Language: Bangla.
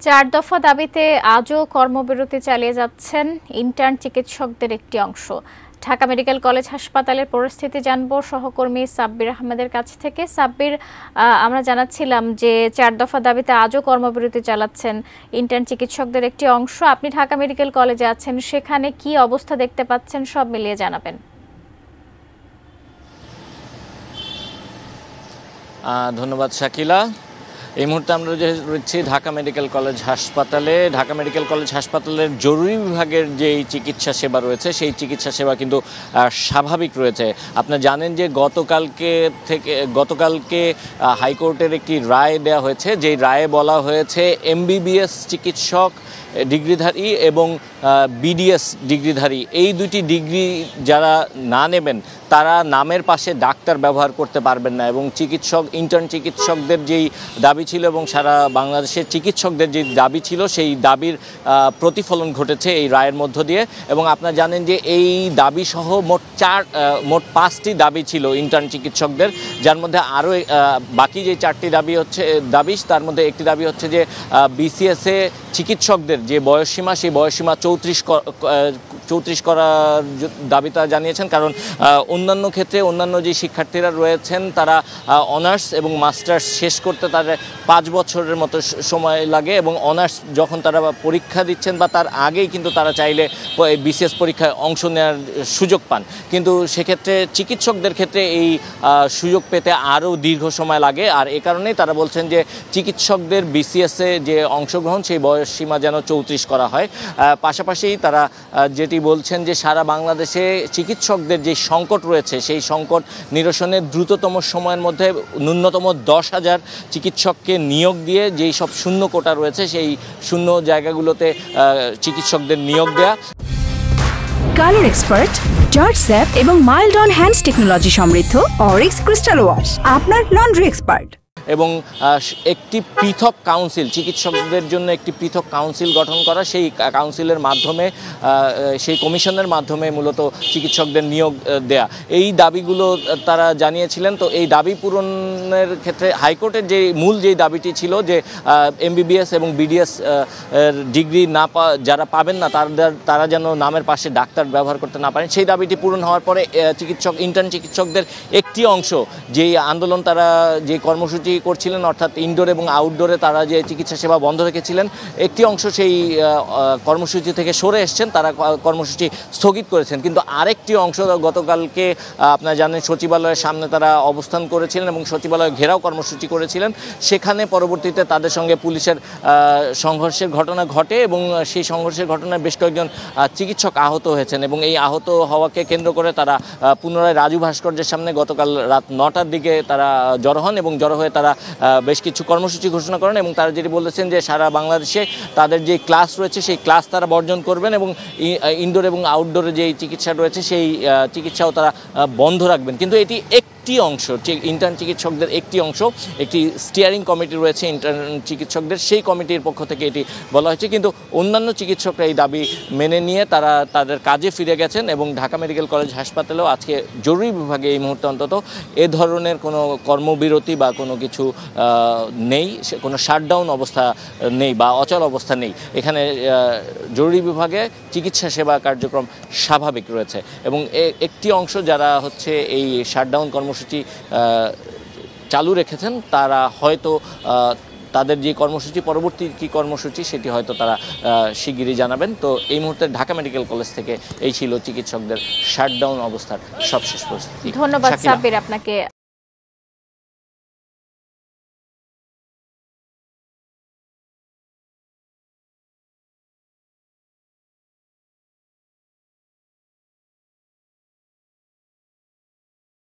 চার দফা দাবিতে আজও কর্মবিরতি চালিয়ে যাচ্ছেন ইন্টার্ন চিকিৎসকদের একটি অংশ। ঢাকা মেডিকেল কলেজ হাসপাতালের পরিস্থিতি জানবো সহকর্মী সাব্বির আহমেদের কাছ থেকে। সাব্বির, আমরা জানাচ্ছিলাম যে চার দফা দাবিতে আজও কর্মবিরতি চালাচ্ছেন ইন্টার্ন চিকিৎসকদের একটি অংশ। আপনি ঢাকা মেডিকেল কলেজে আছেন, সেখানে কি অবস্থা দেখতে পাচ্ছেন সব মিলিয়ে জানাবেন। ধন্যবাদ শাকিলা। এই মুহূর্তে আমরা রয়েছি ঢাকা মেডিকেল কলেজ হাসপাতালে। ঢাকা মেডিকেল কলেজ হাসপাতালের জরুরি বিভাগের যেই চিকিৎসা সেবা রয়েছে সেই চিকিৎসা সেবা কিন্তু স্বাভাবিক রয়েছে। আপনারা জানেন যে গতকালকে হাইকোর্টের একটি রায় দেওয়া হয়েছে, যেই রায়ে বলা হয়েছে এমবিবিএস চিকিৎসক ডিগ্রিধারী এবং বিডিএস ডিগ্রিধারী এই দুটি ডিগ্রি যারা না নেবেন তারা নামের পাশে ডাক্তার ব্যবহার করতে পারবেন না। এবং ইন্টার্ন চিকিৎসকদের যেই দাবি ছিল এবং সারা বাংলাদেশের চিকিৎসকদের যে দাবি ছিল সেই দাবির প্রতিফলন ঘটেছে এই রায়ের মধ্য দিয়ে। এবং আপনারা জানেন যে এই দাবি সহ মোট 5টি দাবি ছিল ইন্টার্ন চিকিৎসকদের, যার মধ্যে আরও বাকি যে 4টি দাবি তার মধ্যে একটি দাবি হচ্ছে যে বিসিএসে চিকিৎসকদের যে বয়সসীমা সেই বয়সসীমা 34 করার দাবি তারা জানিয়েছেন। কারণ অন্যান্য ক্ষেত্রে অন্যান্য যে শিক্ষার্থীরা রয়েছেন তারা অনার্স এবং মাস্টার্স শেষ করতে তাদের 5 বছরের মতো সময় লাগে এবং অনার্স যখন তারা পরীক্ষা দিচ্ছেন বা তার আগেই কিন্তু তারা চাইলে বিসিএস পরীক্ষায় অংশ নেওয়ার সুযোগ পান। কিন্তু সেক্ষেত্রে চিকিৎসকদের ক্ষেত্রে এই সুযোগ পেতে আরও দীর্ঘ সময় লাগে। আর এ কারণেই তারা বলছেন যে চিকিৎসকদের বিসিএসে যে অংশগ্রহণ সেই বয়সসীমা যেন 34 করা হয়। পাশাপাশি তারা যেটি বলছেন যে সারা বাংলাদেশে চিকিৎসকদের যে সংকট রয়েছে সেই সংকট নিরসনের দ্রুততম সময়ের মধ্যে ন্যূনতম 10,000 চিকিৎসককে নিয়োগ দিয়ে যেই সব শূন্য কোটা রয়েছে সেই শূন্য জায়গাগুলোতে চিকিৎসকদের নিয়োগ দেয়া। কালার এক্সপার্ট, জর্জ স্যাপ এবং মাইল্ড অন হ্যান্ডস টেকনোলজি সমৃদ্ধ অরিক্স ক্রিস্টাল ওয়াশ আপনার লন্ড্রি এক্সপার্ট। এবং একটি পৃথক কাউন্সিল, চিকিৎসকদের জন্য একটি পৃথক কাউন্সিল গঠন করা, সেই কাউন্সিলের মাধ্যমে সেই কমিশনের মাধ্যমে মূলত চিকিৎসকদের নিয়োগ দেয়া, এই দাবিগুলো তারা জানিয়েছিলেন। তো এই দাবি পূরণের ক্ষেত্রে হাইকোর্টের যেই দাবিটি ছিল যে এমবিবিএস এবং বিডিএস ডিগ্রি যারা পাবেন না তারা যেন নামের পাশে ডাক্তার ব্যবহার করতে না পারেন, সেই দাবিটি পূরণ হওয়ার পরে ইন্টার্ন চিকিৎসকদের একটি অংশ যেই আন্দোলন তারা যে কর্মসূচি করছিলেন অর্থাৎ ইনডোর এবং আউটডোরে তারা যে চিকিৎসা সেবা বন্ধ রেখেছিলেন, একটি অংশ সেই কর্মসূচি থেকে সরে এসছেন, তারা কর্মসূচি স্থগিত করেছেন। কিন্তু আরেকটি অংশ গতকালকে আপনারা জানেন সচিবালয়ের সামনে তারা অবস্থান করেছিলেন এবং সচিবালয় ঘেরাও কর্মসূচি করেছিলেন। সেখানে পরবর্তীতে তাদের সঙ্গে পুলিশের সংঘর্ষের ঘটনা ঘটে এবং সেই সংঘর্ষের ঘটনায় বেশ কয়েকজন চিকিৎসক আহত হয়েছেন এবং এই আহত হওয়াকে কেন্দ্র করে তারা পুনরায় রাজু ভাস্কর্যের সামনে গতকাল রাত 9টার দিকে তারা জড়ো হন এবং জড়ো হয়ে তারা বেশ কিছু কর্মসূচি ঘোষণা করেন। এবং তারা যেটি বলেছেন যে সারা বাংলাদেশে তাদের যে ক্লাস রয়েছে সেই ক্লাস তারা বর্জন করবেন এবং ইনডোর এবং আউটডোরে যে চিকিৎসা রয়েছে সেই চিকিৎসাও তারা বন্ধ রাখবেন। কিন্তু এটি একটি অংশ, ইন্টার্ন চিকিৎসকদের একটি অংশ, একটি স্টিয়ারিং কমিটি রয়েছে ইন্টার্ন চিকিৎসকদের, সেই কমিটির পক্ষ থেকে এটি বলা হয়েছে। কিন্তু অন্যান্য চিকিৎসকরা এই দাবি মেনে নিয়ে তারা তাদের কাজে ফিরে গেছেন এবং ঢাকা মেডিকেল কলেজ হাসপাতালেও আজকে জরুরি বিভাগে এই মুহূর্তে অন্তত এ ধরনের কোনো কর্মবিরতি বা কোনো কিছু নেই, কোনো শাটডাউন অবস্থা নেই বা অচল অবস্থা নেই। এখানে জরুরি বিভাগে চিকিৎসা সেবা কার্যক্রম স্বাভাবিক রয়েছে এবং একটি অংশ যারা হচ্ছে এই শাটডাউন কর্মসূচি চালু রেখেছেন তারা হয়তো তাদের যে কর্মসূচি পরবর্তী কী কর্মসূচি সেটি হয়তো তারা শিগগিরই জানাবেন। তো এই মুহূর্তে ঢাকা মেডিকেল কলেজ থেকে এই ছিল চিকিৎসকদের শাটডাউন অবস্থার সবশেষ পরিস্থিতি। ধন্যবাদ সাব্বির আপনাকে।